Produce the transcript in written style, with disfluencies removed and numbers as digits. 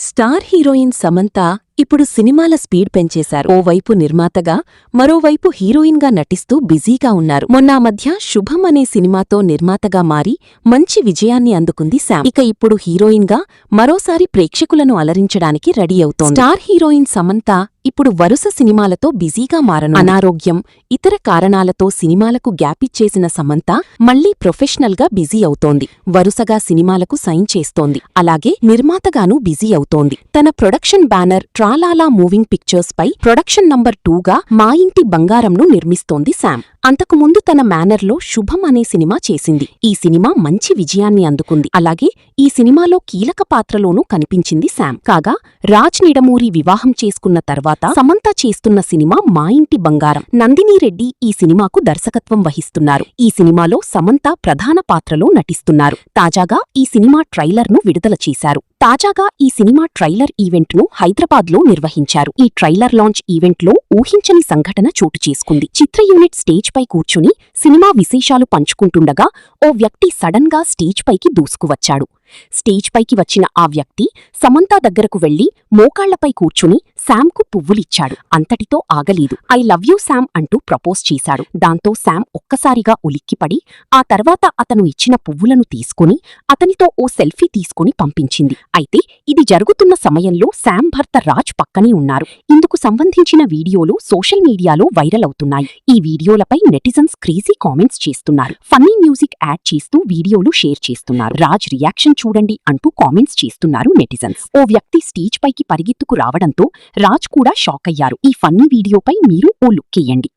Star heroine Samantha ఇప్పుడు సినిమాల speed పెంచేశారు. ఓవైపు నిర్మాతగా మరోవైపు హీరోయిన్గా నటిస్తూ బిజీగా ఉన్నారు. మొన్నా మధ్య శుభం అనే సినిమాతో నిర్మాతగా మారి మంచి విజయాన్ని అందుకుంది శామ్. ఇక ఇప్పుడు హీరోయిన్గా మరోసారి ప్రేక్షకులను అలరించడానికి రెడీ అవుతోంది. స్టార్ హీరోయిన్ సమంత ఇప్పుడు వరుస సినిమాలతో బిజీగా మారను. అనారోగ్యం, ఇతర కారణాలతో సినిమాలకు గ్యాపిచ్చేసిన సమంత మళ్లీ ప్రొఫెషనల్గా బిజీ అవుతోంది. వరుసగా సినిమాలకు సైన్ చేస్తోంది. అలాగే నిర్మాతగానూ బిజీ అవుతోంది. తన ప్రొడక్షన్ బ్యానర్ ట్రాలాలా మూవింగ్ పిక్చర్స్ పై ప్రొడక్షన్ నంబర్ 2గా మా ఇంటి బంగారంను నిర్మిస్తోంది శామ్. అంతకుముందు తన మేనర్లో శుభం అనే సినిమా చేసింది. ఈ సినిమా మంచి విజయాన్ని అందుకుంది. అలాగే ఈ సినిమాలో కీలక పాత్రలోనూ కనిపించింది శామ్. కాగా రాజ్ నిడమూరి వివాహం చేసుకున్న తర్వాత సమంత చేస్తున్న సినిమా మా ఇంటి బంగారం. నందినీ రెడ్డి ఈ సినిమాకు దర్శకత్వం వహిస్తున్నారు. ఈ సినిమాలో సమంత ప్రధాన పాత్రలో నటిస్తున్నారు. తాజాగా ఈ సినిమా ట్రైలర్ను విడుదల చేశారు. ఈ సినిమా ట్రైలర్ ఈవెంట్ను హైదరాబాద్లో నిర్వహించారు. ఈ ట్రైలర్ లాంచ్ ఈవెంట్లో ఊహించని సంఘటన చోటు చేసుకుంది. చిత్ర యూనిట్ స్టేజ్ పై కూర్చుని సినిమా విశేషాలు పంచుకుంటుండగా ఓ వ్యక్తి సడన్ గా స్టేజ్ పైకి దూసుకువచ్చాడు. స్టేజ్ పైకి వచ్చిన ఆ వ్యక్తి సమంత దగ్గరకు వెళ్లి మోకాళ్లపై కూర్చుని శామ్కు పువ్వులిచ్చాడు. అంతటితో ఆగలేదు. ఐ లవ్ యూ శామ్ అంటూ ప్రపోజ్ చేశాడు. దాంతో శామ్ ఒక్కసారిగా ఉలిక్కిపడి ఆ తర్వాత అతను ఇచ్చిన పువ్వులను తీసుకుని అతనితో ఓ సెల్ఫీ తీసుకుని పంపించింది. అయితే ఇది జరుగుతున్న సమయంలో శామ్ భర్త రాజ్ పక్కనే ఉన్నారు. ఇందుకు సంబంధించిన వీడియోలు సోషల్ మీడియాలో వైరల్ అవుతున్నాయి. ఈ వీడియోలపై నెటిజన్స్ క్రేజీ కామెంట్స్ చేస్తున్నారు. ఫన్నీ మ్యూజిక్ యాడ్ చేస్తూ వీడియోలు షేర్ చేస్తున్నారు. రాజ్ రియాక్షన్ చూడండి అంటూ కామెంట్స్ చేస్తున్నారు నెటిజన్స్. ఓ వ్యక్తి స్టేజ్ పైకి పరిగెత్తుకు రావడంతో రాజ్ కూడా షాక్ అయ్యారు. ఈ ఫన్నీ వీడియోపై మీరు ఓ లుక్ ఇయ్యండి.